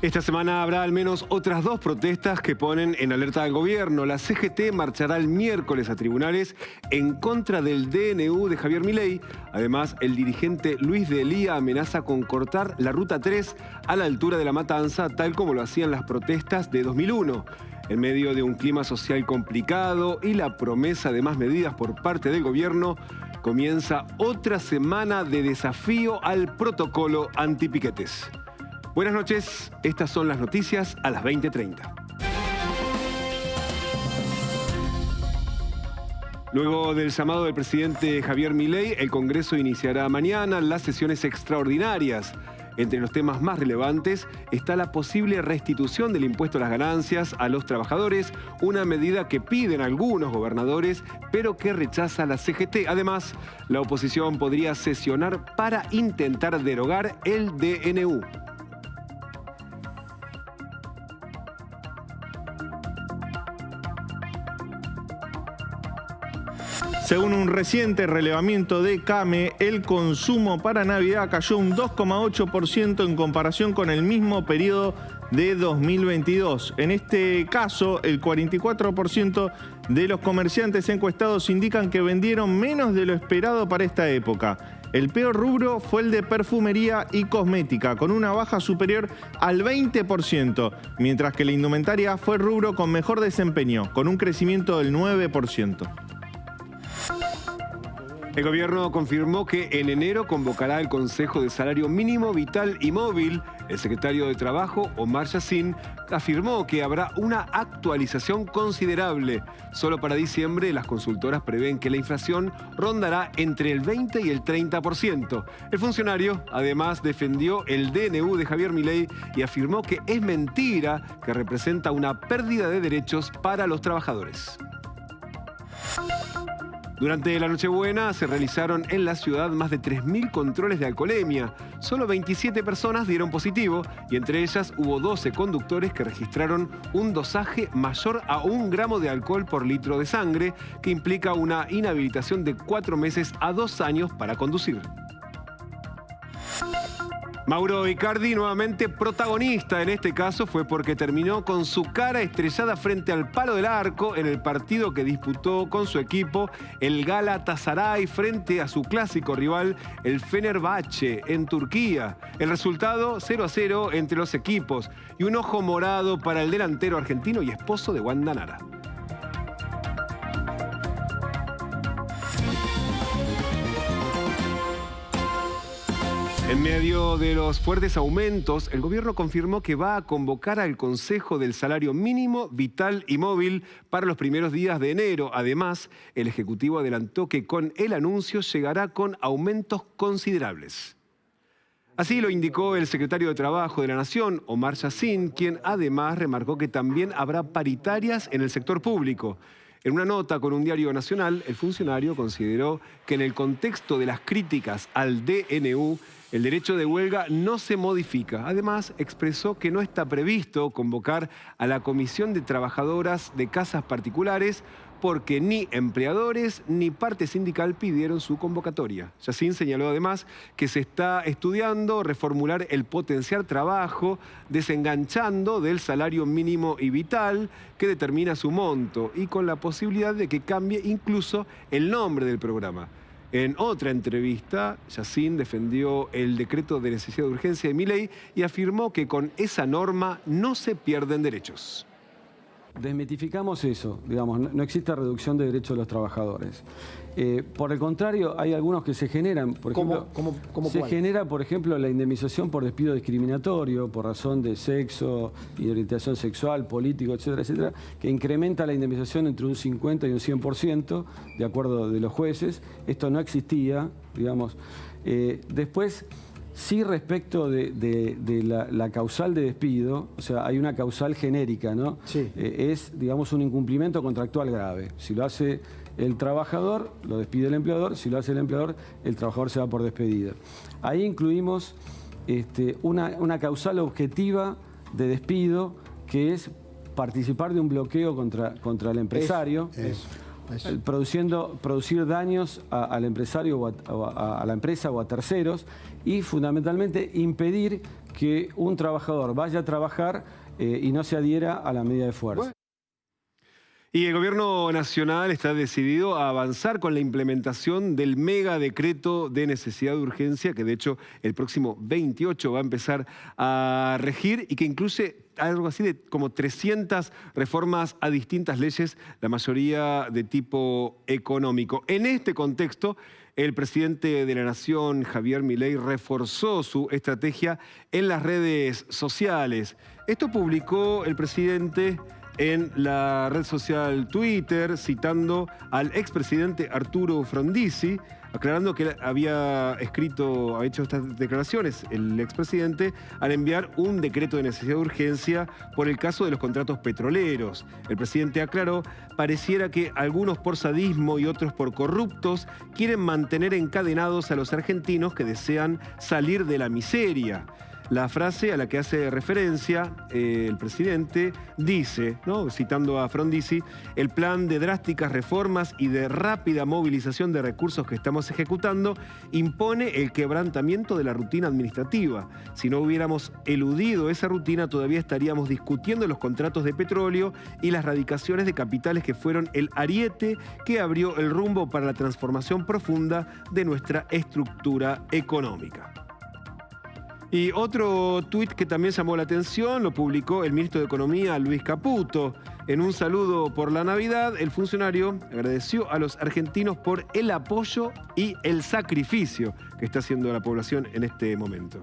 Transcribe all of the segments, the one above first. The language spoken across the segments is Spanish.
Esta semana habrá al menos otras 2 protestas que ponen en alerta al gobierno. La CGT marchará el miércoles a tribunales en contra del DNU de Javier Milei. Además, el dirigente Luis de Lía amenaza con cortar la Ruta 3 a la altura de La Matanza, tal como lo hacían las protestas de 2001. En medio de un clima social complicado y la promesa de más medidas por parte del gobierno, comienza otra semana de desafío al protocolo antipiquetes. Buenas noches, estas son las noticias a las 20:30. Luego del llamado del presidente Javier Milei, el Congreso iniciará mañana las sesiones extraordinarias. Entre los temas más relevantes está la posible restitución del impuesto a las ganancias a los trabajadores, una medida que piden algunos gobernadores, pero que rechaza la CGT. Además, la oposición podría sesionar para intentar derogar el DNU. Según un reciente relevamiento de CAME, el consumo para Navidad cayó un 2,8% en comparación con el mismo periodo de 2022. En este caso, el 44% de los comerciantes encuestados indican que vendieron menos de lo esperado para esta época. El peor rubro fue el de perfumería y cosmética, con una baja superior al 20%, mientras que la indumentaria fue el rubro con mejor desempeño, con un crecimiento del 9%. El gobierno confirmó que en enero convocará el Consejo de Salario Mínimo Vital y Móvil. El secretario de Trabajo, Omar Yassin, afirmó que habrá una actualización considerable. Solo para diciembre, las consultoras prevén que la inflación rondará entre el 20 y el 30%. El funcionario, además, defendió el DNU de Javier Milei y afirmó que es mentira, que representa una pérdida de derechos para los trabajadores. Durante la Nochebuena se realizaron en la ciudad más de 3.000 controles de alcoholemia. Solo 27 personas dieron positivo y entre ellas hubo 12 conductores que registraron un dosaje mayor a 1 gramo de alcohol por litro de sangre, que implica una inhabilitación de 4 meses a 2 años para conducir. Mauro Icardi, nuevamente protagonista en este caso, fue porque terminó con su cara estrellada frente al palo del arco en el partido que disputó con su equipo, el Galatasaray, frente a su clásico rival, el Fenerbahce, en Turquía. El resultado, 0-0 entre los equipos y un ojo morado para el delantero argentino y esposo de Wanda Nara. En medio de los fuertes aumentos, el gobierno confirmó que va a convocar al Consejo del Salario Mínimo, Vital y Móvil para los primeros días de enero. Además, el Ejecutivo adelantó que con el anuncio llegará con aumentos considerables. Así lo indicó el secretario de Trabajo de la Nación, Omar Yassin, quien además remarcó que también habrá paritarias en el sector público. En una nota con un diario nacional, el funcionario consideró que en el contexto de las críticas al DNU, el derecho de huelga no se modifica. Además, expresó que no está previsto convocar a la Comisión de Trabajadoras de Casas Particulares porque ni empleadores ni parte sindical pidieron su convocatoria. Yassin señaló además que se está estudiando reformular el potenciar trabajo, desenganchando del salario mínimo y vital que determina su monto y con la posibilidad de que cambie incluso el nombre del programa. En otra entrevista, Yassin defendió el decreto de necesidad de urgencia de Milei y afirmó que con esa norma no se pierden derechos. Desmitificamos eso, digamos, no existe reducción de derechos de los trabajadores. Por el contrario, hay algunos que se generan, por ejemplo, se genera, por ejemplo, la indemnización por despido discriminatorio, por razón de sexo y de orientación sexual, político, etcétera, etcétera, que incrementa la indemnización entre un 50 y un 100%, de acuerdo de los jueces. Esto no existía, digamos. Después, sí, respecto de la causal de despido, o sea, hay una causal genérica, ¿no? Sí. Es, digamos, un incumplimiento contractual grave. Si lo hace el trabajador, lo despide el empleador, si lo hace el empleador, el trabajador se va por despedida. Ahí incluimos una causal objetiva de despido, que es participar de un bloqueo contra el empresario, producir daños al empresario o a la empresa o a terceros, y fundamentalmente impedir que un trabajador vaya a trabajar y no se adhiera a la medida de fuerza. Y el gobierno nacional está decidido a avanzar con la implementación del mega decreto de necesidad de urgencia, que de hecho el próximo 28 va a empezar a regir y que incluye algo así de como 300 reformas a distintas leyes, la mayoría de tipo económico. En este contexto, el presidente de la Nación, Javier Milei, reforzó su estrategia en las redes sociales. Esto publicó el presidente en la red social Twitter, citando al expresidente Arturo Frondizi, aclarando que había hecho estas declaraciones el expresidente al enviar un decreto de necesidad de urgencia por el caso de los contratos petroleros. El presidente aclaró: pareciera que algunos por sadismo y otros por corruptos quieren mantener encadenados a los argentinos que desean salir de la miseria. La frase a la que hace referencia el presidente dice, ¿no?, citando a Frondizi: el plan de drásticas reformas y de rápida movilización de recursos que estamos ejecutando impone el quebrantamiento de la rutina administrativa. Si no hubiéramos eludido esa rutina, todavía estaríamos discutiendo los contratos de petróleo y las radicaciones de capitales que fueron el ariete que abrió el rumbo para la transformación profunda de nuestra estructura económica. Y otro tuit que también llamó la atención lo publicó el ministro de Economía, Luis Caputo. En un saludo por la Navidad, el funcionario agradeció a los argentinos por el apoyo y el sacrificio que está haciendo la población en este momento.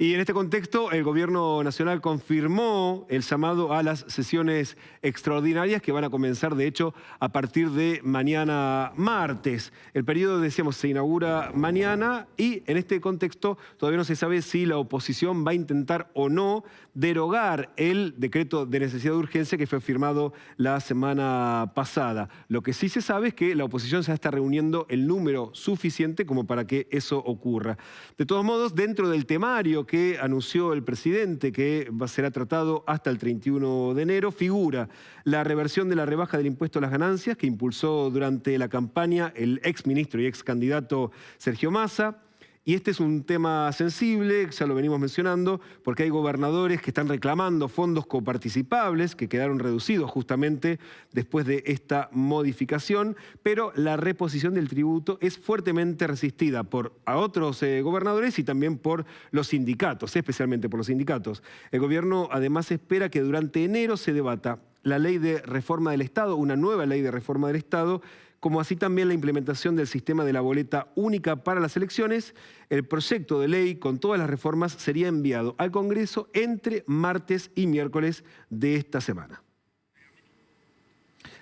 Y en este contexto, el gobierno nacional confirmó el llamado a las sesiones extraordinarias que van a comenzar, de hecho, a partir de mañana martes. El periodo, decíamos, se inaugura mañana y en este contexto todavía no se sabe si la oposición va a intentar o no derogar el decreto de necesidad de urgencia que fue firmado la semana pasada. Lo que sí se sabe es que la oposición ya está reuniendo el número suficiente como para que eso ocurra. De todos modos, dentro del temario que anunció el presidente, que será tratado hasta el 31 de enero, figura la reversión de la rebaja del impuesto a las ganancias que impulsó durante la campaña el exministro y excandidato Sergio Massa. Y este es un tema sensible, ya lo venimos mencionando, porque hay gobernadores que están reclamando fondos coparticipables que quedaron reducidos justamente después de esta modificación, pero la reposición del tributo es fuertemente resistida por otros gobernadores y también por los sindicatos, especialmente por los sindicatos. El gobierno además espera que durante enero se debata la ley de reforma del Estado, una nueva ley de reforma del Estado, como así también la implementación del sistema de la boleta única para las elecciones. El proyecto de ley con todas las reformas sería enviado al Congreso entre martes y miércoles de esta semana.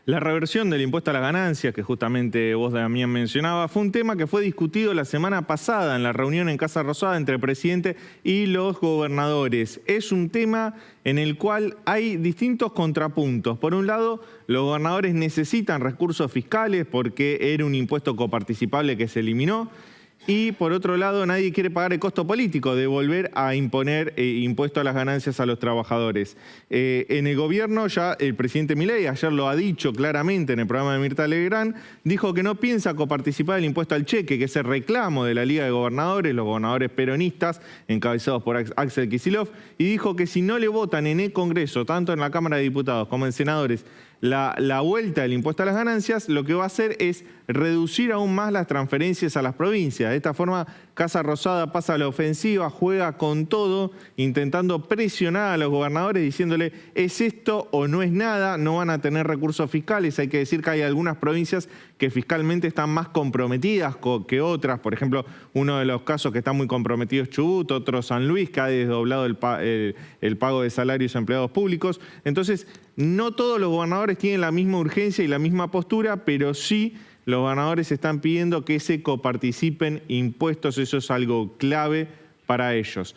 La reversión del impuesto a las ganancias, que justamente vos, Damián, mencionaba, fue un tema que fue discutido la semana pasada en la reunión en Casa Rosada entre el presidente y los gobernadores. Es un tema en el cual hay distintos contrapuntos. Por un lado, los gobernadores necesitan recursos fiscales porque era un impuesto coparticipable que se eliminó. Y por otro lado, nadie quiere pagar el costo político de volver a imponer impuesto a las ganancias a los trabajadores. En el gobierno ya el presidente Milei, ayer lo ha dicho claramente en el programa de Mirta Legrand, dijo que no piensa coparticipar del impuesto al cheque, que es el reclamo de la Liga de Gobernadores, los gobernadores peronistas, encabezados por Axel Kicillof, y dijo que si no le votan en el Congreso, tanto en la Cámara de Diputados como en senadores, la vuelta del impuesto a las ganancias, lo que va a hacer es reducir aún más las transferencias a las provincias. De esta forma, Casa Rosada pasa a la ofensiva, juega con todo, intentando presionar a los gobernadores, diciéndole es esto o no es nada, no van a tener recursos fiscales. Hay que decir que hay algunas provincias que fiscalmente están más comprometidas que otras. Por ejemplo, uno de los casos que está muy comprometido es Chubut, otro San Luis, que ha desdoblado el pago de salarios a empleados públicos. Entonces, no todos los gobernadores tienen la misma urgencia y la misma postura, pero sí los gobernadores están pidiendo que se coparticipen impuestos. Eso es algo clave para ellos.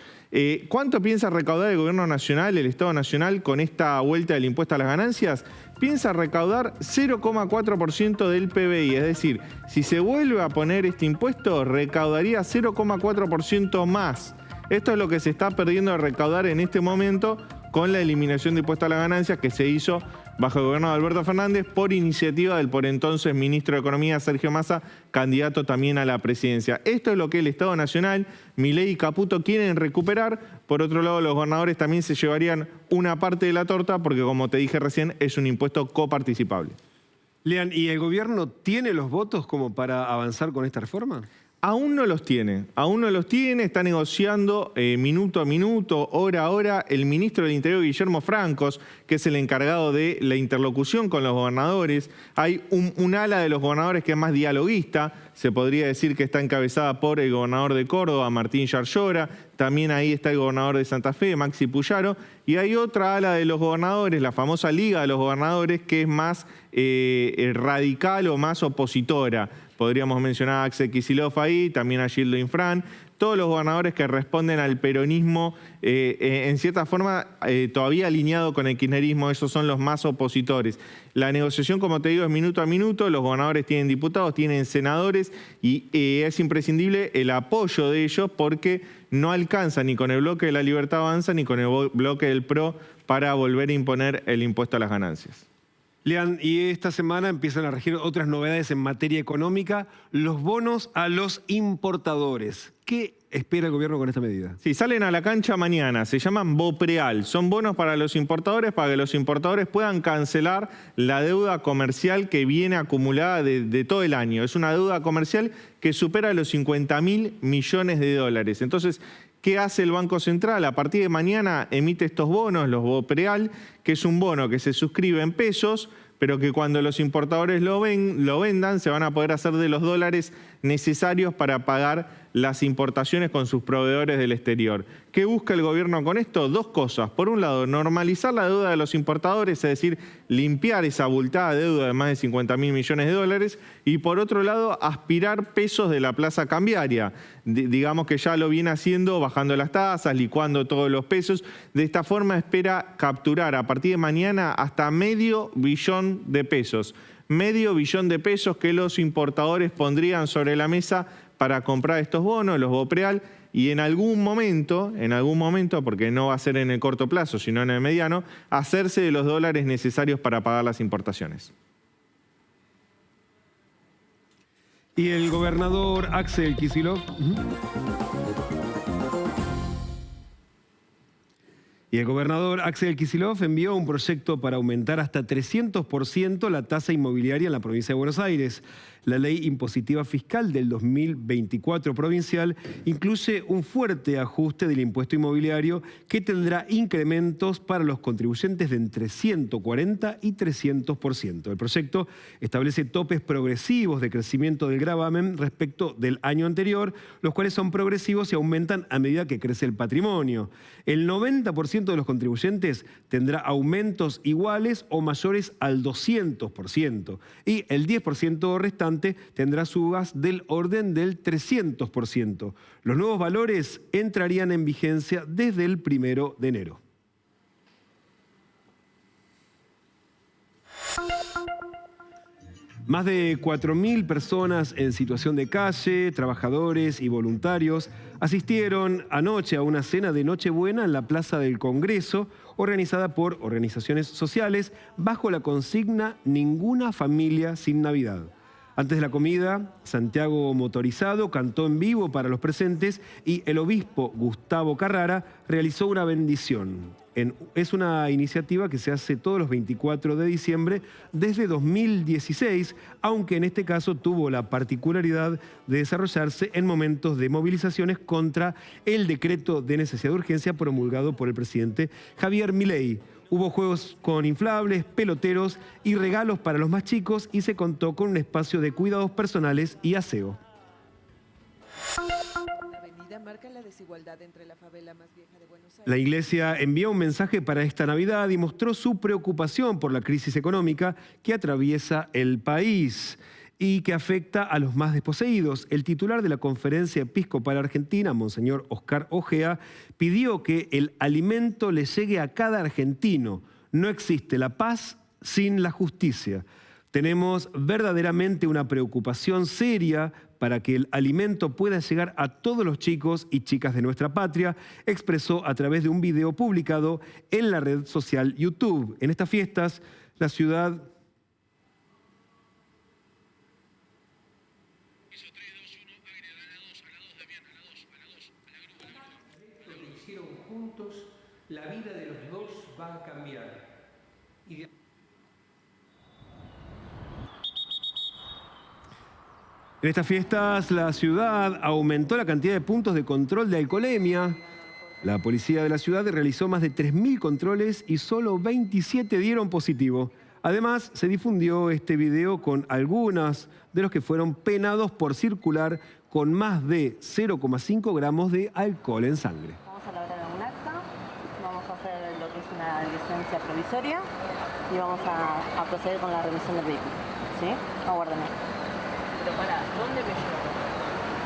¿Cuánto piensa recaudar el Gobierno Nacional, el Estado Nacional, con esta vuelta del impuesto a las ganancias? Piensa recaudar 0,4% del PBI, es decir, si se vuelve a poner este impuesto, recaudaría 0,4% más. Esto es lo que se está perdiendo de recaudar en este momento con la eliminación de impuesto a las ganancias que se hizo bajo el gobierno de Alberto Fernández por iniciativa del por entonces ministro de Economía, Sergio Massa, candidato también a la presidencia. Esto es lo que el Estado Nacional, Milei y Caputo quieren recuperar. Por otro lado, los gobernadores también se llevarían una parte de la torta porque, como te dije recién, es un impuesto coparticipable. Lean, ¿y el gobierno tiene los votos como para avanzar con esta reforma? Aún no los tiene, está negociando minuto a minuto, hora a hora, el ministro del Interior, Guillermo Francos, que es el encargado de la interlocución con los gobernadores. Hay un ala de los gobernadores que es más dialoguista, se podría decir que está encabezada por el gobernador de Córdoba, Martín Yarlora, también ahí está el gobernador de Santa Fe, Maxi Puyaro, y hay otra ala de los gobernadores, la famosa Liga de los Gobernadores, que es más radical o más opositora. Podríamos mencionar a Axel Kicillof ahí, también a Gildo Infran, todos los gobernadores que responden al peronismo, en cierta forma todavía alineado con el kirchnerismo, esos son los más opositores. La negociación, como te digo, es minuto a minuto, los gobernadores tienen diputados, tienen senadores y es imprescindible el apoyo de ellos porque no alcanza ni con el bloque de la Libertad Avanza ni con el bloque del PRO para volver a imponer el impuesto a las ganancias. Lean, y esta semana empiezan a regir otras novedades en materia económica, los bonos a los importadores. ¿Qué espera el gobierno con esta medida? Sí, salen a la cancha mañana, se llaman BOPREAL, son bonos para los importadores para que los importadores puedan cancelar la deuda comercial que viene acumulada de todo el año. Es una deuda comercial que supera los 50.000 millones de dólares. Entonces, ¿qué hace el Banco Central? A partir de mañana emite estos bonos, los BOPREAL, que es un bono que se suscribe en pesos, pero que cuando los importadores lo vendan, se van a poder hacer de los dólares necesarios para pagar las importaciones con sus proveedores del exterior. ¿Qué busca el gobierno con esto? Dos cosas. Por un lado, normalizar la deuda de los importadores, es decir, limpiar esa abultada deuda de más de 50.000 millones de dólares. Y por otro lado, aspirar pesos de la plaza cambiaria. Digamos que ya lo viene haciendo, bajando las tasas, licuando todos los pesos. De esta forma espera capturar a partir de mañana hasta $500 millones de pesos. $500 millones de pesos que los importadores pondrían sobre la mesa para comprar estos bonos, los BOPREAL, y en algún momento, porque no va a ser en el corto plazo, sino en el mediano, hacerse de los dólares necesarios para pagar las importaciones. ¿Y el gobernador Axel Kicillof? Y el gobernador Axel Kicillof envió un proyecto para aumentar hasta 300% la tasa inmobiliaria en la provincia de Buenos Aires. La ley impositiva fiscal del 2024 provincial incluye un fuerte ajuste del impuesto inmobiliario que tendrá incrementos para los contribuyentes de entre 140 y 300%. El proyecto establece topes progresivos de crecimiento del gravamen respecto del año anterior, los cuales son progresivos y aumentan a medida que crece el patrimonio. El 90% de los contribuyentes tendrá aumentos iguales o mayores al 200% y el 10% restante tendrá subas del orden del 300%. Los nuevos valores entrarían en vigencia desde el 1 de enero. Más de 4.000 personas en situación de calle, trabajadores y voluntarios, asistieron anoche a una cena de Nochebuena en la Plaza del Congreso, organizada por organizaciones sociales, bajo la consigna Ninguna familia sin Navidad. Antes de la comida, Santiago Motorizado cantó en vivo para los presentes y el obispo Gustavo Carrara realizó una bendición. Es una iniciativa que se hace todos los 24 de diciembre desde 2016, aunque en este caso tuvo la particularidad de desarrollarse en momentos de movilizaciones contra el decreto de necesidad de urgencia promulgado por el presidente Javier Milei. Hubo juegos con inflables, peloteros y regalos para los más chicos y se contó con un espacio de cuidados personales y aseo. La Iglesia envió un mensaje para esta Navidad y mostró su preocupación por la crisis económica que atraviesa el país. y que afecta a los más desposeídos. El titular de la Conferencia Episcopal Argentina, Monseñor Oscar Ojea, pidió que el alimento le llegue a cada argentino. No existe la paz sin la justicia. Tenemos verdaderamente una preocupación seria para que el alimento pueda llegar a todos los chicos y chicas de nuestra patria, expresó a través de un video publicado en la red social YouTube. En estas fiestas, la ciudad... juntos, la vida de los dos va a cambiar. En estas fiestas, la ciudad aumentó la cantidad de puntos de control de alcoholemia. La policía de la ciudad realizó más de 3.000 controles y solo 27 dieron positivo. Además, se difundió este video con algunos de los que fueron penados por circular con más de 0,5 gramos de alcohol en sangre. Vamos a elaborar un acta, vamos a hacer lo que es una licencia provisoria y vamos a proceder con la revisión del vehículo. ¿Sí? Aguárdame. Pero para, ¿dónde me llevo?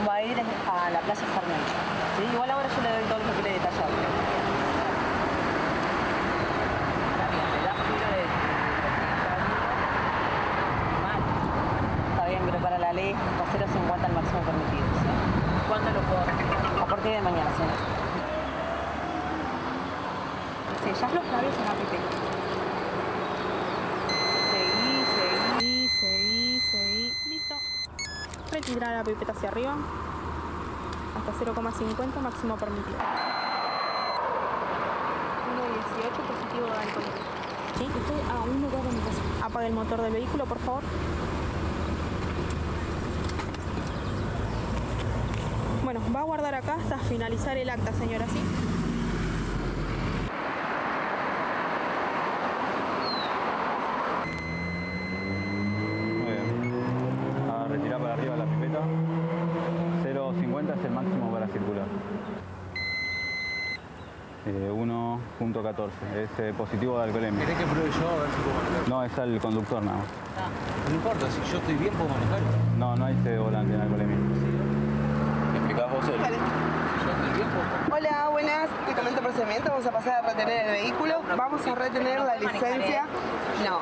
Va a ir a la Playa Sarmiento. ¿Sí? Igual ahora yo le doy todo lo que quiere detallar. Está bien, me das filo de... Mal. Está bien, pero para la ley está 0,50 el máximo permitido. ¿Sí? ¿Cuándo lo puedo hacer? A partir de mañana, señora. Sellas los labios en la pipeta. Seguí. Listo. Retira la pipeta hacia arriba. Hasta 0,50 máximo permitido. 1,18 positivo de alcohol. ¿Sí? Estoy a 1 grado de mi casa. Apaga el motor del vehículo, por favor. Bueno, va a guardar acá hasta finalizar el acta, señora, ¿sí? Retirar para arriba la pipeta. 0,50 es el máximo para circular. 1,14 es positivo de alcoholemia. ¿Querés que pruebe yo a ver si puedo manejar? No, es al conductor nada más. No importa, si yo estoy bien puedo manejar. No, no hay ese volante en alcoholemia. ¿Me explicás vos el? Vale. Si yo estoy bien puedo manejar. Hola, buenas. Te comento el procedimiento. Vamos a pasar a retener el vehículo. Vamos a retener la licencia. No.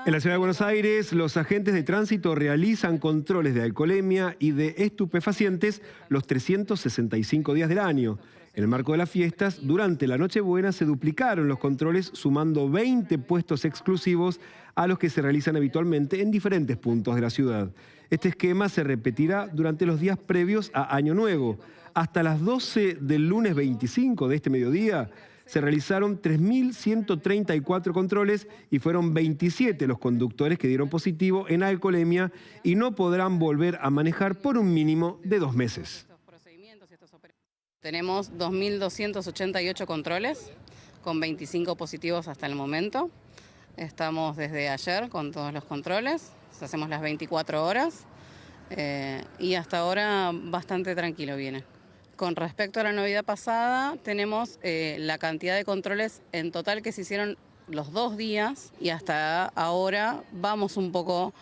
En la ciudad de Buenos Aires, los agentes de tránsito realizan controles de alcoholemia y de estupefacientes los 365 días del año. En el marco de las fiestas, durante la Nochebuena se duplicaron los controles, sumando 20 puestos exclusivos a los que se realizan habitualmente en diferentes puntos de la ciudad. Este esquema se repetirá durante los días previos a Año Nuevo. Hasta las 12 del lunes 25 de este mediodía, se realizaron 3.134 controles y fueron 27 los conductores que dieron positivo en alcoholemia y no podrán volver a manejar por un mínimo de 2 meses. Tenemos 2.288 controles con 25 positivos hasta el momento. Estamos desde ayer con todos los controles, hacemos las 24 horas y hasta ahora bastante tranquilo viene. Con respecto a la Navidad pasada, tenemos la cantidad de controles en total que se hicieron los 2 días y hasta ahora vamos un poco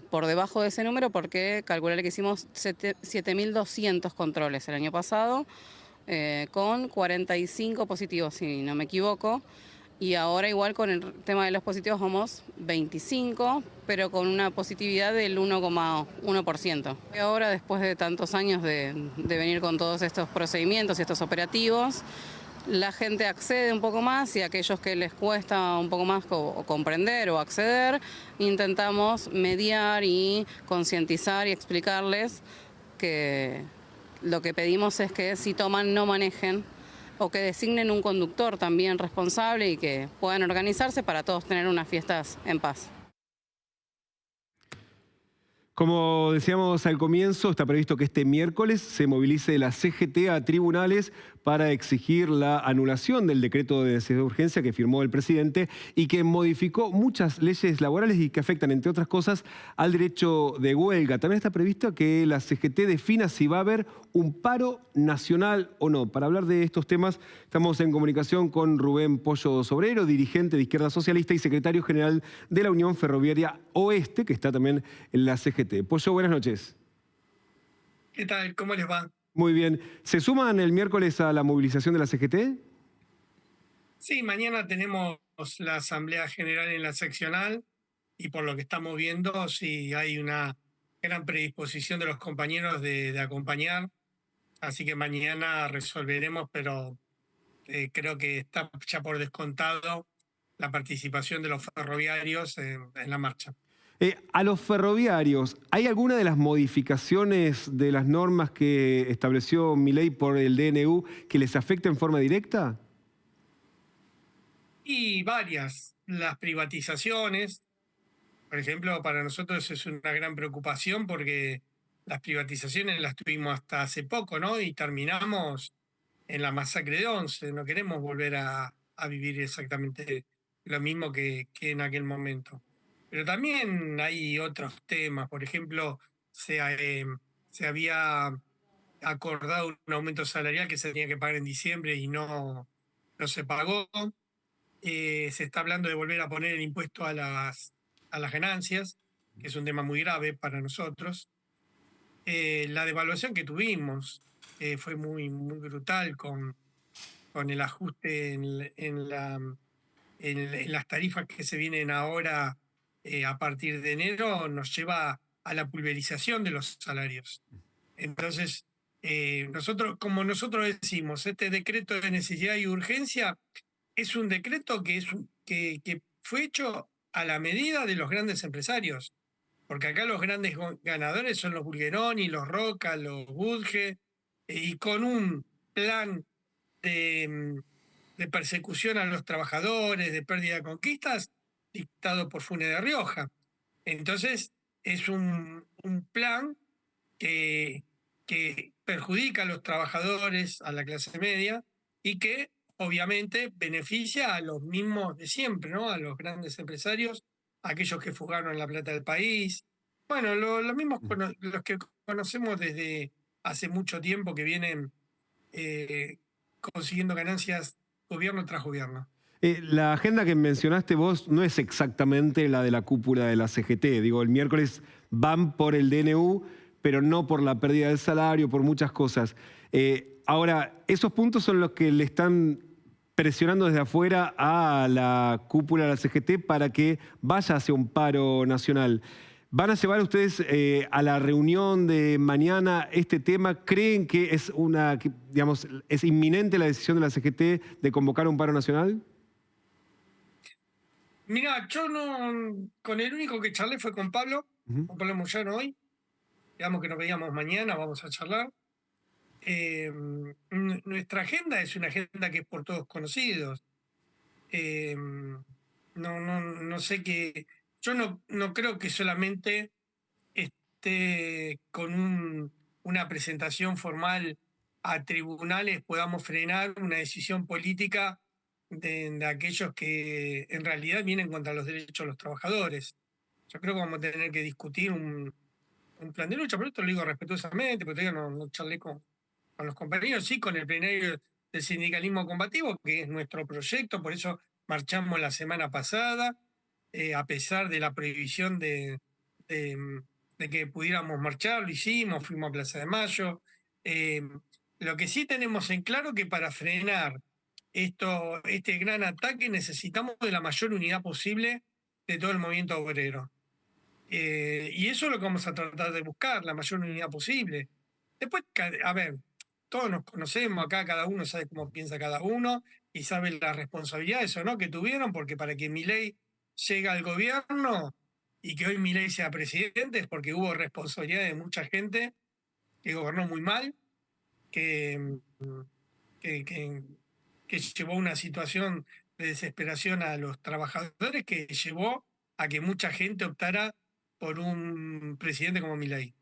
por debajo de ese número porque calcular que hicimos 7.200 controles el año pasado con 45 positivos, si no me equivoco. Y ahora igual con el tema de los positivos vamos 25, pero con una positividad del 1,1%. Ahora, después de tantos años de venir con todos estos procedimientos y estos operativos, la gente accede un poco más y aquellos que les cuesta un poco más comprender o acceder, intentamos mediar y concientizar y explicarles que lo que pedimos es que si toman no manejen, o que designen un conductor también responsable y que puedan organizarse para todos tener unas fiestas en paz. Como decíamos al comienzo, está previsto que este miércoles se movilice la CGT a tribunales para exigir la anulación del decreto de necesidad de urgencia que firmó el presidente y que modificó muchas leyes laborales y que afectan, entre otras cosas, al derecho de huelga. También está previsto que la CGT defina si va a haber un paro nacional o no. Para hablar de estos temas estamos en comunicación con Rubén Pollo Sobrero, dirigente de Izquierda Socialista y secretario general de la Unión Ferroviaria Oeste, que está también en la CGT. Pollo, buenas noches. ¿Qué tal? ¿Cómo les va? Muy bien. ¿Se suman el miércoles a la movilización de la CGT? Sí, mañana tenemos la Asamblea General en la seccional y por lo que estamos viendo, sí hay una gran predisposición de los compañeros de acompañar. Así que mañana resolveremos, pero creo que está ya por descontado la participación de los ferroviarios en la marcha. A los ferroviarios, ¿hay alguna de las modificaciones de las normas que estableció Milei por el DNU que les afecte en forma directa? Y varias. Las privatizaciones, por ejemplo, para nosotros es una gran preocupación porque las privatizaciones las tuvimos hasta hace poco, ¿no? Y terminamos en la masacre de Once. No queremos volver a vivir exactamente lo mismo que en aquel momento. Pero también hay otros temas. Por ejemplo, se había acordado un aumento salarial que se tenía que pagar en diciembre y no se pagó. Se está hablando de volver a poner el impuesto a las ganancias, que es un tema muy grave para nosotros. La devaluación que tuvimos fue muy brutal con el ajuste en las tarifas que se vienen ahora a partir de enero, nos lleva a la pulverización de los salarios. Entonces, como nosotros decimos, este decreto de necesidad y urgencia es un decreto que fue hecho a la medida de los grandes empresarios, porque acá los grandes ganadores son los Bulgeroni, los Roca, los Budge, y con un plan de persecución a los trabajadores, de pérdida de conquistas, dictado por Funes de Rioja. Entonces, es un plan que perjudica a los trabajadores, a la clase media, y que obviamente beneficia a los mismos de siempre, ¿no? A los grandes empresarios, a aquellos que fugaron la plata del país. Bueno, los mismos, los que conocemos desde hace mucho tiempo, que vienen consiguiendo ganancias gobierno tras gobierno. La agenda que mencionaste vos no es exactamente la de la cúpula de la CGT. Digo, el miércoles van por el DNU, pero no por la pérdida del salario, por muchas cosas. Ahora, esos puntos son los que le están presionando desde afuera a la cúpula de la CGT para que vaya hacia un paro nacional. ¿Van a llevar ustedes a la reunión de mañana este tema? ¿Creen que es inminente la decisión de la CGT de convocar un paro nacional? Mira, yo no, con el único que charlé fue con Pablo, con Pablo Moyano hoy. Digamos que nos veíamos mañana, vamos a charlar. Nuestra agenda es una agenda que es por todos conocidos. No sé qué. Yo no creo que solamente esté con una presentación formal a tribunales podamos frenar una decisión política de aquellos que en realidad vienen contra los derechos de los trabajadores. Yo creo que vamos a tener que discutir un plan de lucha, pero esto lo digo respetuosamente, porque todavía no charlé con los compañeros, sí, con el plenario del sindicalismo combativo, que es nuestro proyecto, por eso marchamos la semana pasada, a pesar de la prohibición de que pudiéramos marchar, lo hicimos, fuimos a Plaza de Mayo. Lo que sí tenemos en claro que para frenar este gran ataque necesitamos de la mayor unidad posible de todo el movimiento obrero. Y eso es lo que vamos a tratar de buscar, la mayor unidad posible. Después, a ver, todos nos conocemos acá, cada uno sabe cómo piensa cada uno y sabe las responsabilidades o no que tuvieron, porque para que Milei llegue al gobierno y que hoy Milei sea presidente es porque hubo responsabilidad de mucha gente que gobernó muy mal, que llevó a una situación de desesperación a los trabajadores, que llevó a que mucha gente optara por un presidente como Milei.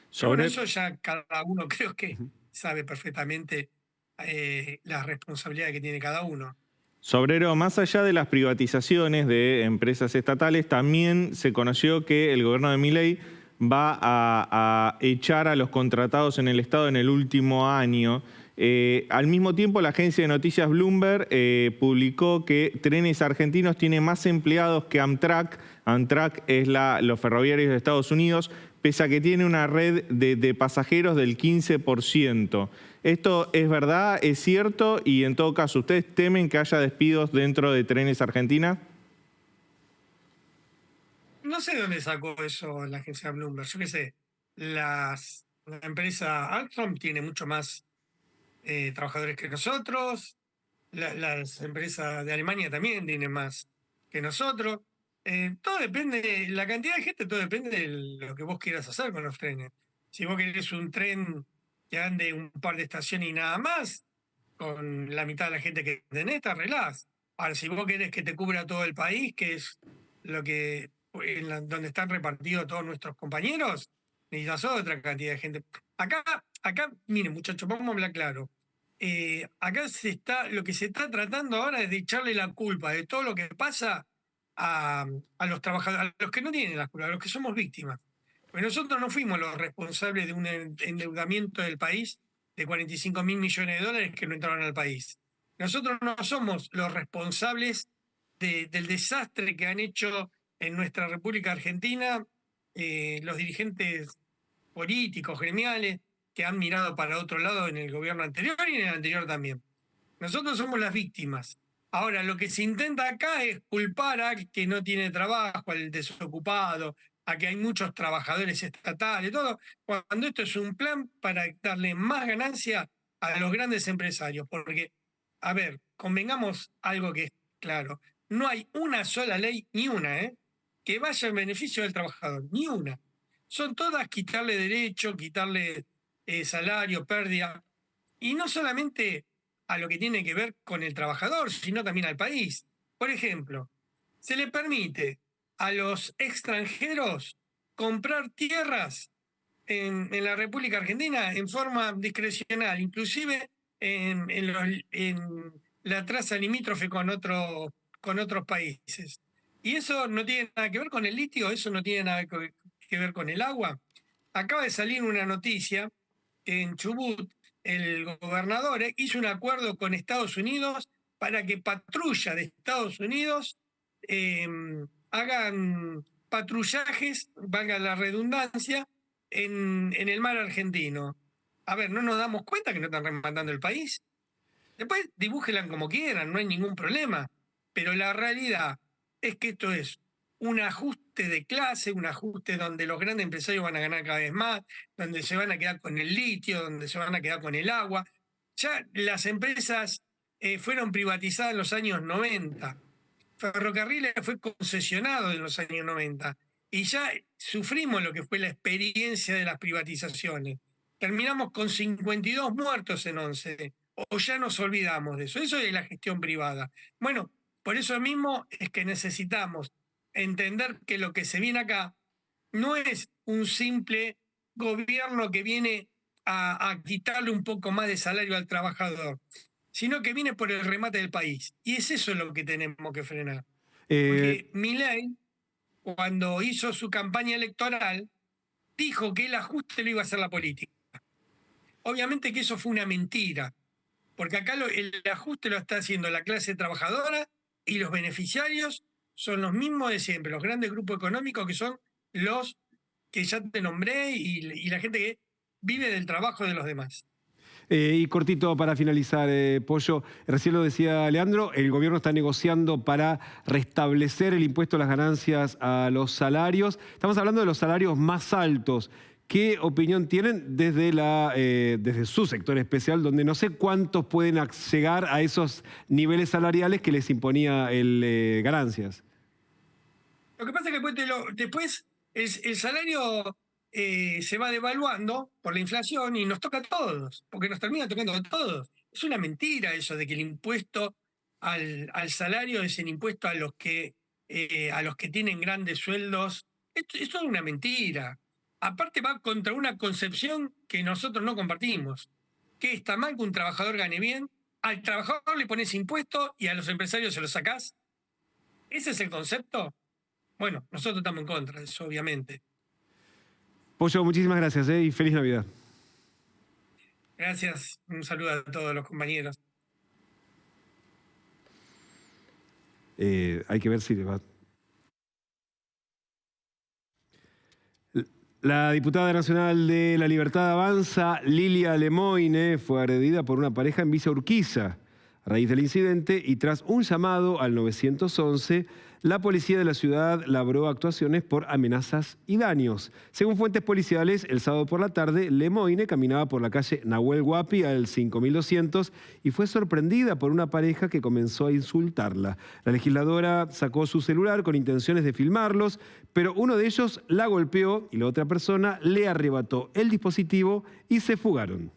Sobre eso ya cada uno creo que sabe perfectamente las responsabilidades que tiene cada uno. Sobrero, más allá de las privatizaciones de empresas estatales, también se conoció que el gobierno de Milei va a echar a los contratados en el Estado en el último año. Al mismo tiempo, la agencia de noticias Bloomberg publicó que Trenes Argentinos tiene más empleados que Amtrak. Amtrak es los ferroviarios de Estados Unidos, pese a que tiene una red de pasajeros del 15%. ¿Esto es verdad? ¿Es cierto? Y en todo caso, ¿ustedes temen que haya despidos dentro de Trenes Argentina? No sé dónde sacó eso la agencia Bloomberg. Yo qué sé, la empresa Alstom tiene mucho más trabajadores que nosotros. Las empresas de Alemania también tienen más que nosotros. Todo depende, la cantidad de gente, todo depende de lo que vos quieras hacer con los trenes. Si vos querés un tren que ande un par de estaciones y nada más, con la mitad de la gente que tenés, te arreglás. Ahora, si vos querés que te cubra todo el país, que es lo que donde están repartidos todos nuestros compañeros, necesitas otra cantidad de gente. Acá, miren, muchachos, vamos a hablar claro. Acá lo que se está tratando ahora es de echarle la culpa de todo lo que pasa a los trabajadores, a los que no tienen la culpa, a los que somos víctimas. Porque nosotros no fuimos los responsables de un endeudamiento del país de 45.000 millones de dólares que no entraron al país. Nosotros no somos los responsables del desastre que han hecho en nuestra República Argentina los dirigentes políticos, gremiales, que han mirado para otro lado en el gobierno anterior y en el anterior también. Nosotros somos las víctimas. Ahora, lo que se intenta acá es culpar al que no tiene trabajo, al desocupado, a que hay muchos trabajadores estatales, todo, cuando esto es un plan para darle más ganancia a los grandes empresarios. Porque, a ver, convengamos algo que es claro, no hay una sola ley, ni una, que vaya en beneficio del trabajador, ni una. Son todas quitarle derecho, quitarle salario, pérdida, y no solamente a lo que tiene que ver con el trabajador, sino también al país. Por ejemplo, se le permite a los extranjeros comprar tierras en la República Argentina en forma discrecional, inclusive en la traza limítrofe con otros países. Y eso no tiene nada que ver con el litio, eso no tiene nada que ver con el agua. Acaba de salir una noticia que en Chubut el gobernador hizo un acuerdo con Estados Unidos para que patrulla de Estados Unidos hagan patrullajes, valga la redundancia, en el mar argentino. A ver, ¿no nos damos cuenta que no están rematando el país? Después dibújenla como quieran, no hay ningún problema. Pero la realidad es que esto es un ajuste de clase, un ajuste donde los grandes empresarios van a ganar cada vez más, donde se van a quedar con el litio, donde se van a quedar con el agua. Ya las empresas fueron privatizadas en los años 90. Ferrocarriles fue concesionado en los años 90. Y ya sufrimos lo que fue la experiencia de las privatizaciones. Terminamos con 52 muertos en 11. O ya nos olvidamos de eso. Eso es la gestión privada. Bueno, por eso mismo es que necesitamos entender que lo que se viene acá no es un simple gobierno que viene a quitarle un poco más de salario al trabajador, sino que viene por el remate del país. Y es eso lo que tenemos que frenar. Porque Milei, cuando hizo su campaña electoral, dijo que el ajuste lo iba a hacer la política. Obviamente que eso fue una mentira, porque acá el ajuste lo está haciendo la clase trabajadora y los beneficiarios son los mismos de siempre, los grandes grupos económicos que son los que ya te nombré y la gente que vive del trabajo de los demás. Y cortito para finalizar, Pollo, recién lo decía Leandro, el gobierno está negociando para restablecer el impuesto a las ganancias a los salarios. Estamos hablando de los salarios más altos. ¿Qué opinión tienen desde su sector especial, donde no sé cuántos pueden llegar a esos niveles salariales que les imponía el ganancias? Lo que pasa es que después el salario se va devaluando por la inflación y nos toca a todos, porque nos termina tocando a todos. Es una mentira eso de que el impuesto al salario es el impuesto a los que tienen grandes sueldos. Esto es una mentira. Aparte va contra una concepción que nosotros no compartimos, qué está mal que un trabajador gane bien? Al trabajador le pones impuestos y a los empresarios se los sacás. ¿Ese es el concepto? Bueno, nosotros estamos en contra de eso, obviamente. Pollo, muchísimas gracias y feliz Navidad. Gracias. Un saludo a todos los compañeros. Hay que ver si le va. La diputada nacional de La Libertad Avanza, Lilia Lemoine, fue agredida por una pareja en Villa Urquiza. A raíz del incidente y tras un llamado al 911, la policía de la ciudad labró actuaciones por amenazas y daños. Según fuentes policiales, el sábado por la tarde, Lemoine caminaba por la calle Nahuel Huapi al 5200 y fue sorprendida por una pareja que comenzó a insultarla. La legisladora sacó su celular con intenciones de filmarlos, pero uno de ellos la golpeó y la otra persona le arrebató el dispositivo y se fugaron.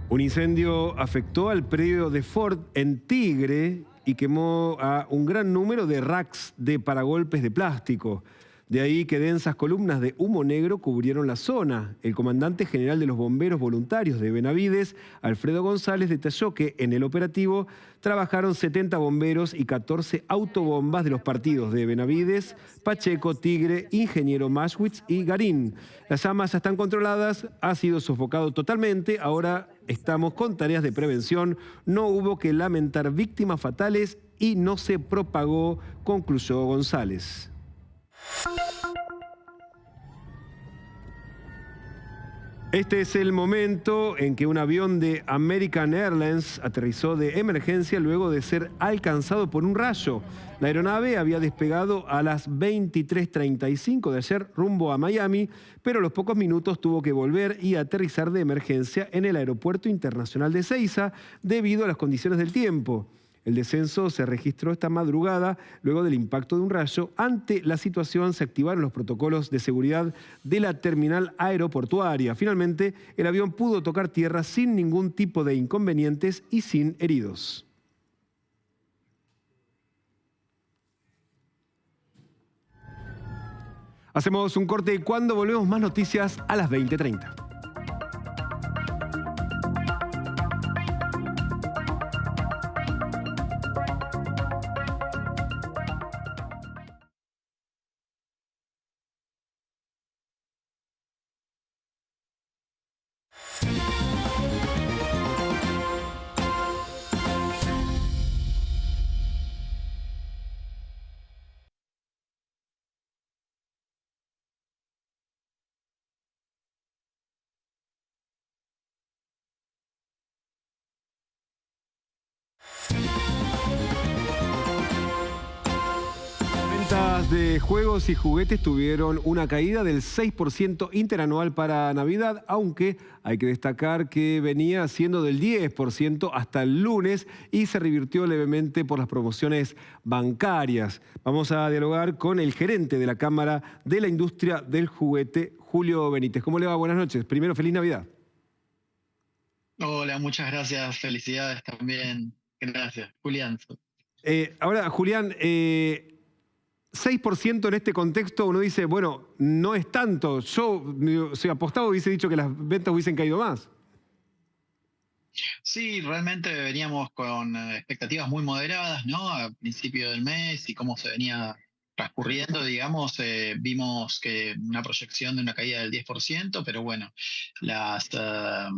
Un incendio afectó al predio de Ford en Tigre y quemó a un gran número de racks de paragolpes de plástico. De ahí que densas columnas de humo negro cubrieron la zona. El comandante general de los bomberos voluntarios de Benavides, Alfredo González, detalló que en el operativo trabajaron 70 bomberos y 14 autobombas de los partidos de Benavides, Pacheco, Tigre, Ingeniero Maschwitz y Garín. Las llamas ya están controladas, ha sido sofocado totalmente, ahora estamos con tareas de prevención, no hubo que lamentar víctimas fatales y no se propagó, concluyó González. Este es el momento en que un avión de American Airlines aterrizó de emergencia luego de ser alcanzado por un rayo. La aeronave había despegado a las 23:35 de ayer rumbo a Miami, pero a los pocos minutos tuvo que volver y aterrizar de emergencia en el Aeropuerto Internacional de Ezeiza debido a las condiciones del tiempo. El descenso se registró esta madrugada luego del impacto de un rayo. Ante la situación se activaron los protocolos de seguridad de la terminal aeroportuaria. Finalmente, el avión pudo tocar tierra sin ningún tipo de inconvenientes y sin heridos. Hacemos un corte y cuando volvemos más noticias a las 20:30. Ventas de juegos y juguetes tuvieron una caída del 6% interanual para Navidad, aunque hay que destacar que venía siendo del 10% hasta el lunes y se revirtió levemente por las promociones bancarias. Vamos a dialogar con el gerente de la Cámara de la Industria del Juguete, Julio Benítez. ¿Cómo le va? Buenas noches. Primero, feliz Navidad. Hola, muchas gracias. Felicidades también. Gracias, Julián. Ahora, Julián, 6% en este contexto, uno dice, bueno, no es tanto. Yo, si apostaba, hubiese dicho que las ventas hubiesen caído más. Sí, realmente veníamos con expectativas muy moderadas, ¿no? A principio del mes y cómo se venía transcurriendo, digamos, vimos que una proyección de una caída del 10%, pero bueno, las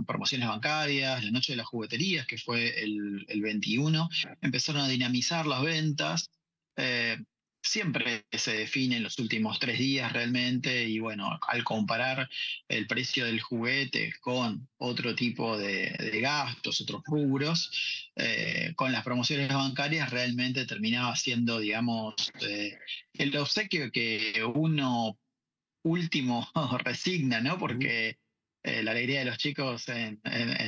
promociones bancarias, la noche de las jugueterías, que fue el 21, empezaron a dinamizar las ventas. Siempre se define en los últimos 3 días realmente y bueno, al comparar el precio del juguete con otro tipo de gastos, otros rubros, con las promociones bancarias realmente terminaba siendo, digamos, el obsequio que uno último resigna, ¿no? Porque la alegría de los chicos en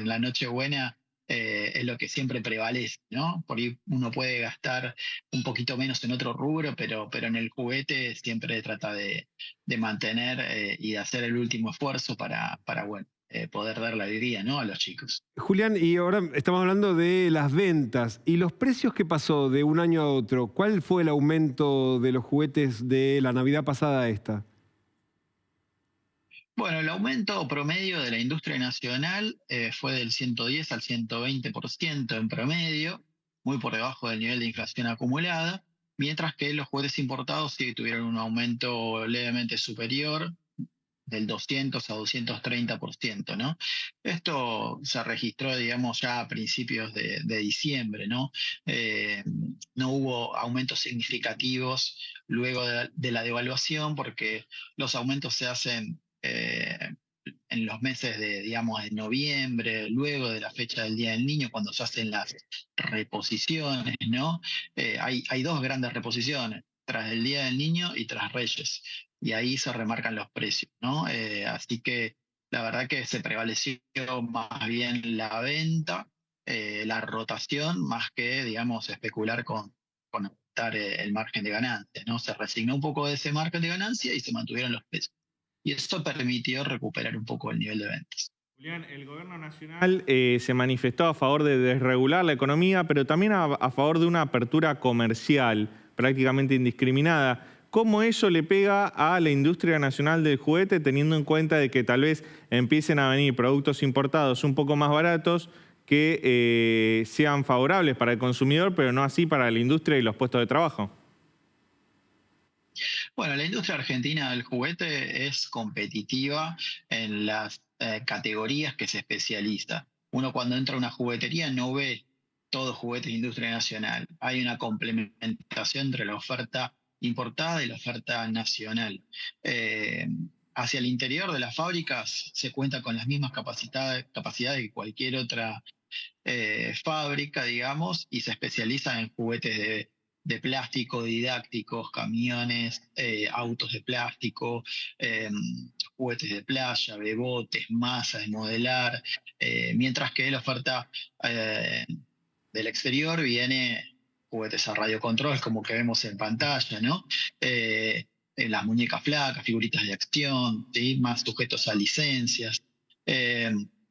la Nochebuena es lo que siempre prevalece, ¿no? Por ahí uno puede gastar un poquito menos en otro rubro, pero en el juguete siempre trata de mantener y de hacer el último esfuerzo para bueno, poder dar la alegría, ¿no? A los chicos. Julián, y ahora estamos hablando de las ventas y los precios que pasó de un año a otro. ¿Cuál fue el aumento de los juguetes de la Navidad pasada a esta? Bueno, el aumento promedio de la industria nacional fue del 110 al 120% en promedio, muy por debajo del nivel de inflación acumulada, mientras que los juguetes importados sí tuvieron un aumento levemente superior, del 200 a 230%, ¿no? Esto se registró, digamos, ya a principios de diciembre, ¿no? No hubo aumentos significativos luego de la devaluación, porque los aumentos se hacen en los meses de, digamos, de noviembre, luego de la fecha del Día del Niño, cuando se hacen las reposiciones, ¿no? Hay dos grandes reposiciones, tras el Día del Niño y tras Reyes, y ahí se remarcan los precios, ¿no? Así que la verdad que se prevaleció más bien la venta, la rotación, más que, digamos, especular con aumentar el margen de ganancia, ¿no? Se resignó un poco de ese margen de ganancia y se mantuvieron los precios. Y eso permitió recuperar un poco el nivel de ventas. Julián, el gobierno nacional se manifestó a favor de desregular la economía, pero también a favor de una apertura comercial prácticamente indiscriminada. ¿Cómo eso le pega a la industria nacional del juguete, teniendo en cuenta de que tal vez empiecen a venir productos importados un poco más baratos que sean favorables para el consumidor, pero no así para la industria y los puestos de trabajo? Bueno, la industria argentina del juguete es competitiva en las categorías que se especializa. Uno cuando entra a una juguetería no ve todo juguetes de industria nacional. Hay una complementación entre la oferta importada y la oferta nacional. Hacia el interior de las fábricas se cuenta con las mismas capacidades que cualquier otra fábrica, digamos, y se especializa en juguetes de plástico, didácticos, camiones, autos de plástico, juguetes de playa, bebotes, masas de modelar, mientras que la oferta del exterior viene juguetes a radiocontrol, como que vemos en pantalla, ¿no? Las muñecas flacas, figuritas de acción, ¿sí? Más sujetos a licencias.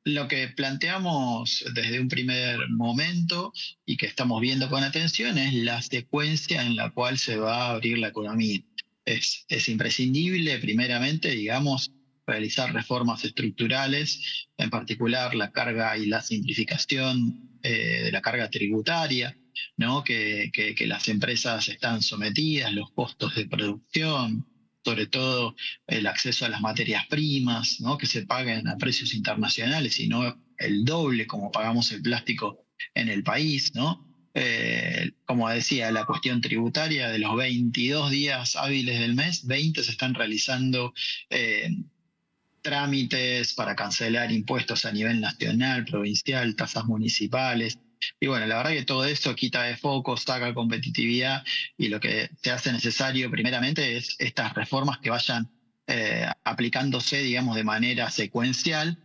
Lo que planteamos desde un primer momento y que estamos viendo con atención es la secuencia en la cual se va a abrir la economía. Es imprescindible, primeramente, digamos, realizar reformas estructurales, en particular la carga y la simplificación de la carga tributaria, ¿no? Que las empresas están sometidas, los costos de producción, sobre todo el acceso a las materias primas, ¿no? Que se paguen a precios internacionales y no el doble como pagamos el plástico en el país, ¿no? Como decía, la cuestión tributaria, de los 22 días hábiles del mes, 20 se están realizando trámites para cancelar impuestos a nivel nacional, provincial, tasas municipales. Y bueno, la verdad que todo esto quita de foco, saca competitividad, y lo que se hace necesario primeramente es estas reformas que vayan aplicándose, digamos, de manera secuencial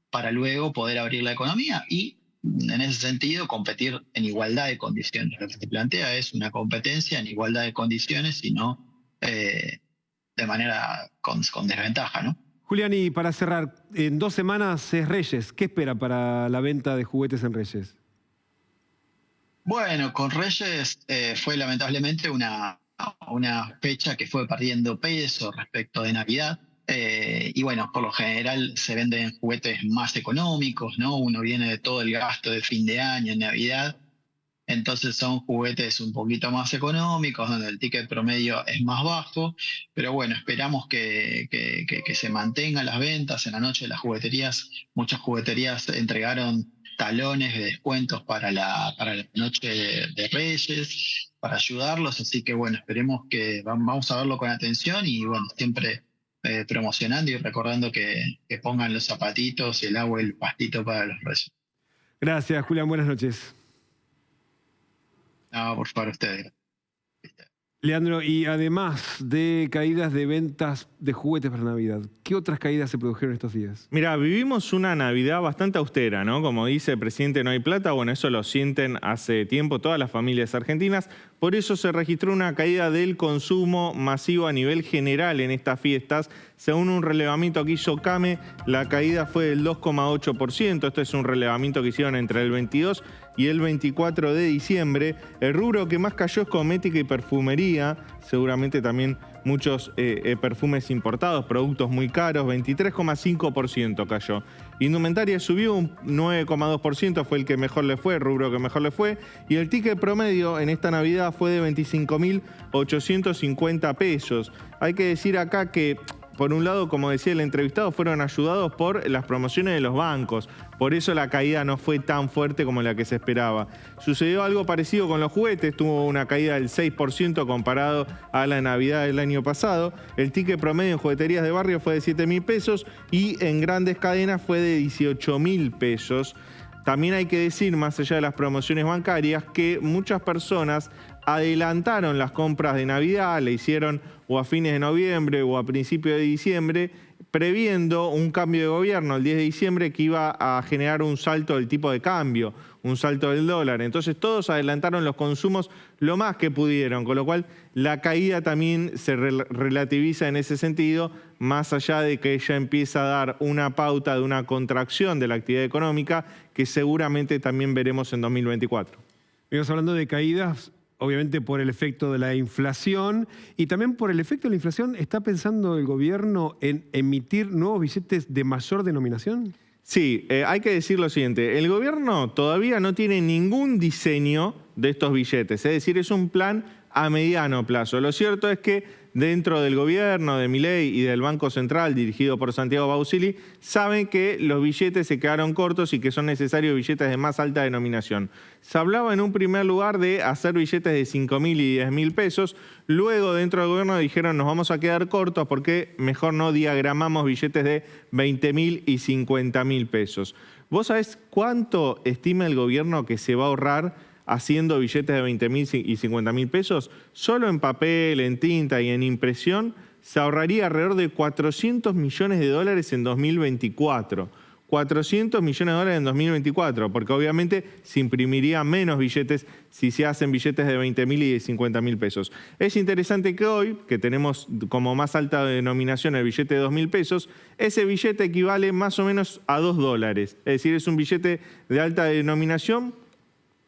para luego poder abrir la economía y, en ese sentido, competir en igualdad de condiciones. Lo que se plantea es una competencia en igualdad de condiciones y no de manera con desventaja, ¿no? Julián, y para cerrar, en 2 semanas es Reyes. ¿Qué espera para la venta de juguetes en Reyes? Bueno, con Reyes fue lamentablemente una fecha que fue perdiendo peso respecto de Navidad. Y bueno, por lo general se venden juguetes más económicos, ¿no? Uno viene de todo el gasto de fin de año en Navidad. Entonces son juguetes un poquito más económicos, donde el ticket promedio es más bajo. Pero bueno, esperamos que se mantengan las ventas. En la noche de las jugueterías, muchas jugueterías entregaron talones de descuentos para la noche de Reyes, para ayudarlos. Así que bueno, esperemos que vamos a verlo con atención y bueno, siempre promocionando y recordando que pongan los zapatitos, el agua y el pastito para los Reyes. Gracias, Julián. Buenas noches. No, por favor, ustedes. Leandro, y además de caídas de ventas de juguetes para Navidad, ¿qué otras caídas se produjeron estos días? Mira, vivimos una Navidad bastante austera, ¿no? Como dice el presidente, no hay plata. Bueno, eso lo sienten hace tiempo todas las familias argentinas. Por eso se registró una caída del consumo masivo a nivel general en estas fiestas. Según un relevamiento que hizo CAME, la caída fue del 2,8%. Esto es un relevamiento que hicieron entre el 22 y el 24 de diciembre. El rubro que más cayó es cosmética y perfumería. Seguramente también muchos perfumes importados, productos muy caros. 23,5% cayó. Indumentaria subió un 9,2%, fue el que mejor le fue, el rubro que mejor le fue. Y el ticket promedio en esta Navidad fue de 25.850 pesos. Hay que decir acá que, por un lado, como decía el entrevistado, fueron ayudados por las promociones de los bancos. Por eso la caída no fue tan fuerte como la que se esperaba. Sucedió algo parecido con los juguetes. Tuvo una caída del 6% comparado a la Navidad del año pasado. El ticket promedio en jugueterías de barrio fue de 7.000 pesos y en grandes cadenas fue de 18.000 pesos. También hay que decir, más allá de las promociones bancarias, que muchas personas adelantaron las compras de Navidad, le hicieron o a fines de noviembre o a principios de diciembre, previendo un cambio de gobierno el 10 de diciembre que iba a generar un salto del tipo de cambio, un salto del dólar. Entonces todos adelantaron los consumos lo más que pudieron, con lo cual la caída también se relativiza en ese sentido, más allá de que ella empieza a dar una pauta de una contracción de la actividad económica que seguramente también veremos en 2024. Venimos hablando de caídas, obviamente por el efecto de la inflación y también por el efecto de la inflación. ¿Está pensando el gobierno en emitir nuevos billetes de mayor denominación? Sí, hay que decir lo siguiente. El gobierno todavía no tiene ningún diseño de estos billetes. Es decir, es un plan a mediano plazo. Lo cierto es que dentro del gobierno de Milei y del Banco Central, dirigido por Santiago Bausili, saben que los billetes se quedaron cortos y que son necesarios billetes de más alta denominación. Se hablaba en un primer lugar de hacer billetes de 5.000 y 10.000 pesos. Luego, dentro del gobierno dijeron, nos vamos a quedar cortos porque mejor no diagramamos billetes de 20.000 y 50.000 pesos. ¿Vos sabés cuánto estima el gobierno que se va a ahorrar haciendo billetes de 20.000 y 50.000 pesos? Solo en papel, en tinta y en impresión se ahorraría alrededor de 400 millones de dólares en 2024. 400 millones de dólares en 2024, porque obviamente se imprimiría menos billetes si se hacen billetes de 20.000 y de 50.000 pesos. Es interesante que hoy, que tenemos como más alta denominación el billete de 2.000 pesos, ese billete equivale más o menos a 2 dólares. Es decir, es un billete de alta denominación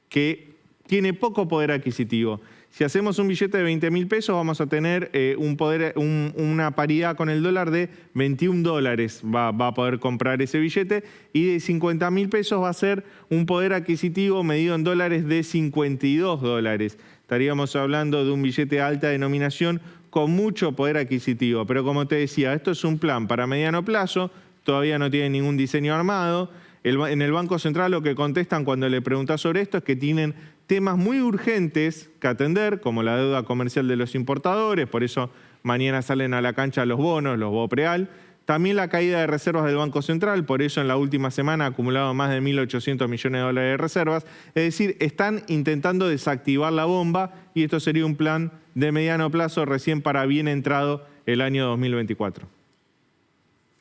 que tiene poco poder adquisitivo. Si hacemos un billete de 20.000 pesos, vamos a tener una paridad con el dólar de 21 dólares. Va a poder comprar ese billete. Y de 50.000 pesos va a ser un poder adquisitivo medido en dólares de 52 dólares. Estaríamos hablando de un billete de alta denominación con mucho poder adquisitivo. Pero como te decía, esto es un plan para mediano plazo. Todavía no tiene ningún diseño armado. En el Banco Central lo que contestan cuando le preguntás sobre esto es que tienen temas muy urgentes que atender, como la deuda comercial de los importadores, por eso mañana salen a la cancha los bonos, los BOPREAL. También la caída de reservas del Banco Central, por eso en la última semana ha acumulado más de 1.800 millones de dólares de reservas. Es decir, están intentando desactivar la bomba y esto sería un plan de mediano plazo recién para bien entrado el año 2024.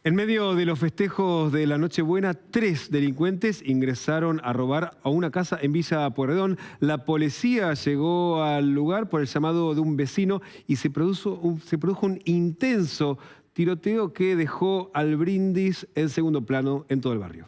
En medio de los festejos de la Nochebuena, 3 delincuentes ingresaron a robar a una casa en Villa Pueyrredón. La policía llegó al lugar por el llamado de un vecino y se produjo un intenso tiroteo que dejó al Brindis en segundo plano en todo el barrio.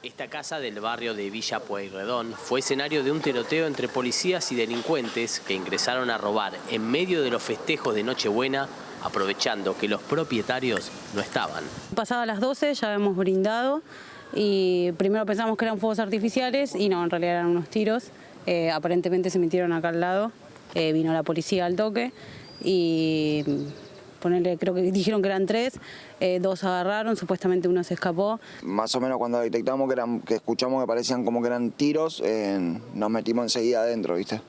Esta casa del barrio de Villa Pueyrredón fue escenario de un tiroteo entre policías y delincuentes que ingresaron a robar en medio de los festejos de Nochebuena, aprovechando que los propietarios no estaban. Pasadas las 12 ya habíamos brindado y primero pensamos que eran fuegos artificiales y no, en realidad eran unos tiros. Aparentemente se metieron acá al lado, vino la policía al toque y creo que dijeron que eran 3, 2 agarraron, supuestamente uno se escapó. Más o menos cuando detectamos que escuchamos que parecían como que eran tiros, nos metimos enseguida adentro, ¿viste?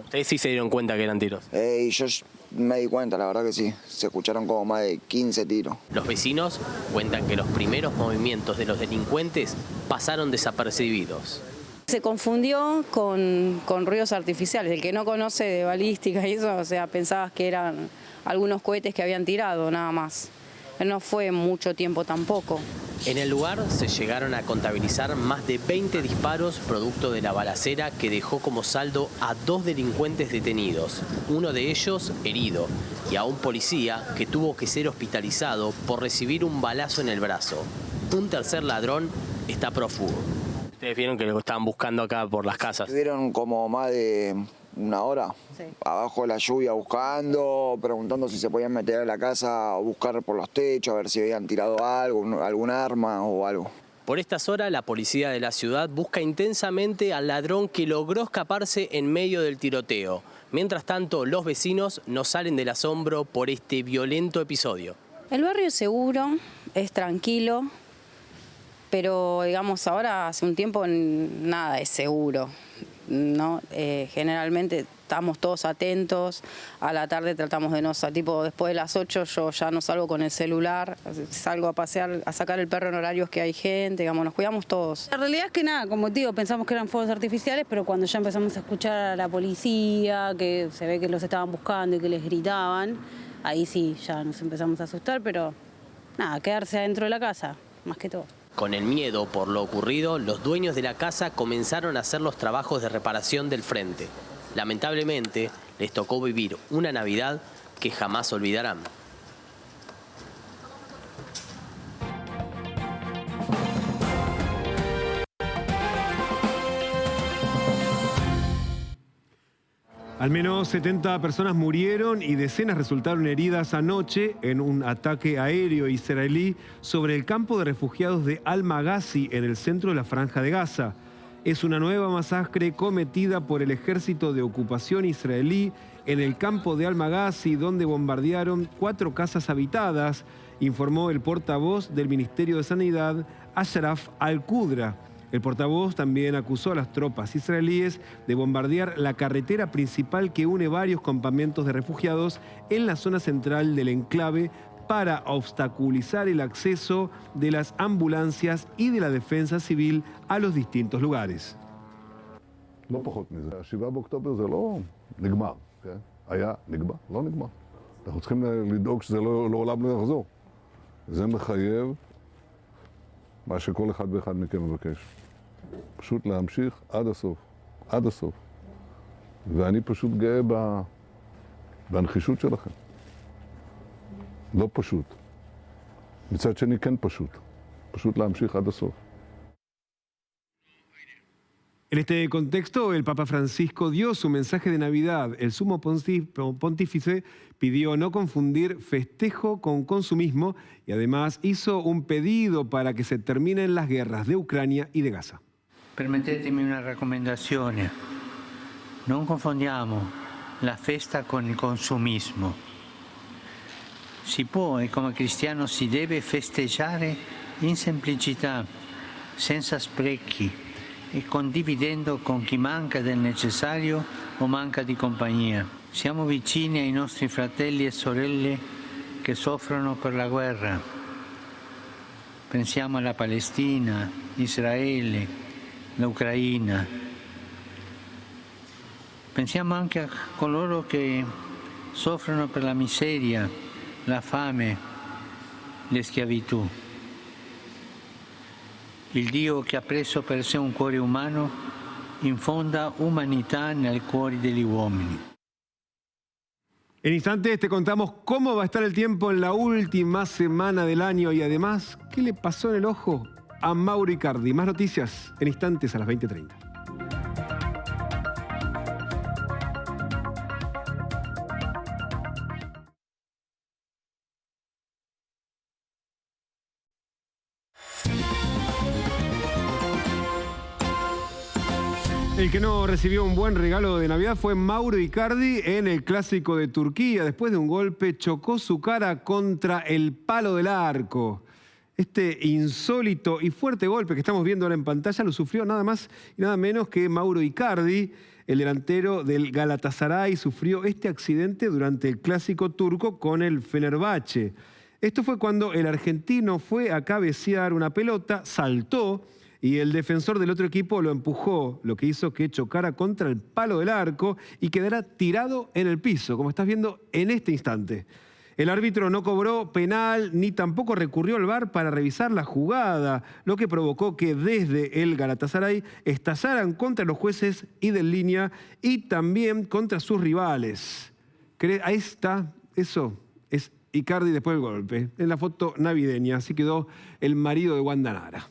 ¿Ustedes sí se dieron cuenta que eran tiros? Y yo me di cuenta, la verdad que sí. Se escucharon como más de 15 tiros. Los vecinos cuentan que los primeros movimientos de los delincuentes pasaron desapercibidos. Se confundió con ruidos artificiales. El que no conoce de balística y eso, o sea, pensaba que eran algunos cohetes que habían tirado, nada más. No fue mucho tiempo tampoco. En el lugar se llegaron a contabilizar más de 20 disparos producto de la balacera que dejó como saldo a 2 delincuentes detenidos, uno de ellos herido, y a un policía que tuvo que ser hospitalizado por recibir un balazo en el brazo. Un tercer ladrón está prófugo. Ustedes vieron que lo estaban buscando acá por las casas. Estuvieron como más de una hora abajo de la lluvia buscando, preguntando si se podían meter a la casa o buscar por los techos, a ver si habían tirado algo, algún arma o algo. Por estas horas, la policía de la ciudad busca intensamente al ladrón que logró escaparse en medio del tiroteo. Mientras tanto, los vecinos no salen del asombro por este violento episodio. El barrio es seguro, es tranquilo, pero digamos ahora hace un tiempo nada es seguro, ¿no? Generalmente estamos todos atentos, a la tarde tratamos de no salir, tipo después de las 8 yo ya no salgo con el celular, salgo a pasear, a sacar el perro en horarios que hay gente, digamos, nos cuidamos todos. La realidad es que nada, como te digo, pensamos que eran fuegos artificiales, pero cuando ya empezamos a escuchar a la policía, que se ve que los estaban buscando y que les gritaban, ahí sí, ya nos empezamos a asustar, pero nada, quedarse adentro de la casa, más que todo. Con el miedo por lo ocurrido, los dueños de la casa comenzaron a hacer los trabajos de reparación del frente. Lamentablemente, les tocó vivir una Navidad que jamás olvidarán. Al menos 70 personas murieron y decenas resultaron heridas anoche en un ataque aéreo israelí sobre el campo de refugiados de Al-Maghazi en el centro de la Franja de Gaza. Es una nueva masacre cometida por el ejército de ocupación israelí en el campo de Al-Maghazi, donde bombardearon 4 casas habitadas, informó el portavoz del Ministerio de Sanidad, Ashraf Al-Qudra. El portavoz también acusó a las tropas israelíes de bombardear la carretera principal que une varios campamentos de refugiados en la zona central del enclave para obstaculizar el acceso de las ambulancias y de la defensa civil a los distintos lugares. לא פחות מזה. 7 באוקטובר זה לא נגמר, כן? היה נגמר, לא נגמר. אנחנו צריכים לדאוג שזה לעולם לא יחזור. זה מחייב מה שכל אחד ואחד מכם מבקש. פשוט להמשיך עד הסוף, עד הסוף. ואני פשוט גאה בנחישות שלכם. לא פשוט. מצד שני כן פשוט. פשוט להמשיך עד הסוף. En este contexto, el Papa Francisco dio su mensaje de Navidad. El sumo pontífice pidió no confundir festejo con consumismo y además hizo un pedido para que se terminen las guerras de Ucrania y de Gaza. Permettetemi una raccomandazione. Non confondiamo la festa con il consumismo. Si può e come cristiano si deve festeggiare in semplicità, senza sprechi, e condividendo con chi manca del necessario o manca di compagnia. Siamo vicini ai nostri fratelli e sorelle che soffrono per la guerra. Pensiamo alla Palestina, Israele, l'Ucraina. Pensiamo anche a coloro che soffrono per la miseria, la fame, la schiavitù. Il Dio che ha preso per sé un cuore umano infonda umanità nei cuori degli uomini. En instantes te contamos cómo va a estar el tiempo en la última semana del año y además qué le pasó en el ojo a Mauro Icardi. Más noticias en instantes a las 20:30. El que no recibió un buen regalo de Navidad fue Mauro Icardi en el Clásico de Turquía. Después de un golpe, chocó su cara contra el palo del arco. Este insólito y fuerte golpe que estamos viendo ahora en pantalla lo sufrió nada más y nada menos que Mauro Icardi. El delantero del Galatasaray sufrió este accidente durante el Clásico turco con el Fenerbahce. Esto fue cuando el argentino fue a cabecear una pelota, saltó y el defensor del otro equipo lo empujó, lo que hizo que chocara contra el palo del arco y quedara tirado en el piso, como estás viendo en este instante. El árbitro no cobró penal ni tampoco recurrió al VAR para revisar la jugada, lo que provocó que desde el Galatasaray estallaran contra los jueces y de línea y también contra sus rivales. Ahí está, eso es Icardi después del golpe. En la foto navideña, así quedó el marido de Wanda Nara.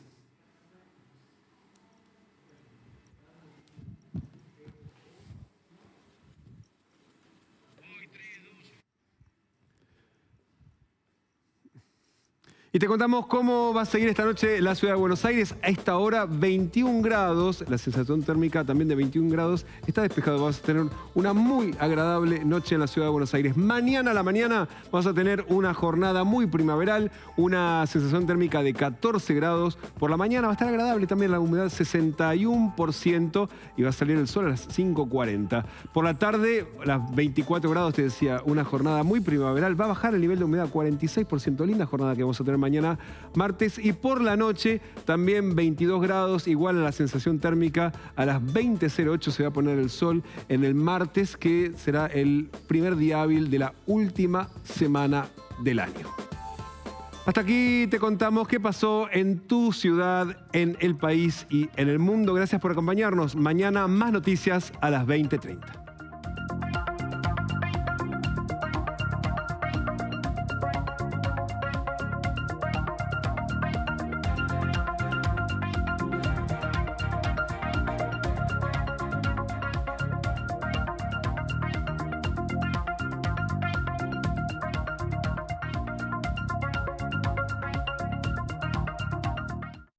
Y te contamos cómo va a seguir esta noche la ciudad de Buenos Aires. A esta hora, 21 grados, la sensación térmica también de 21 grados. Está despejado, vamos a tener una muy agradable noche en la ciudad de Buenos Aires. Mañana a la mañana vamos a tener una jornada muy primaveral, una sensación térmica de 14 grados. Por la mañana va a estar agradable también la humedad 61% y va a salir el sol a las 5:40. Por la tarde, a las 24 grados, te decía, una jornada muy primaveral. Va a bajar el nivel de humedad 46%. Linda jornada que vamos a tener mañana martes, y por la noche también 22 grados, igual a la sensación térmica. A las 20:08 se va a poner el sol en el martes, que será el primer día hábil de la última semana del año. Hasta aquí te contamos qué pasó en tu ciudad, en el país y en el mundo. Gracias por acompañarnos. Mañana más noticias a las 20:30.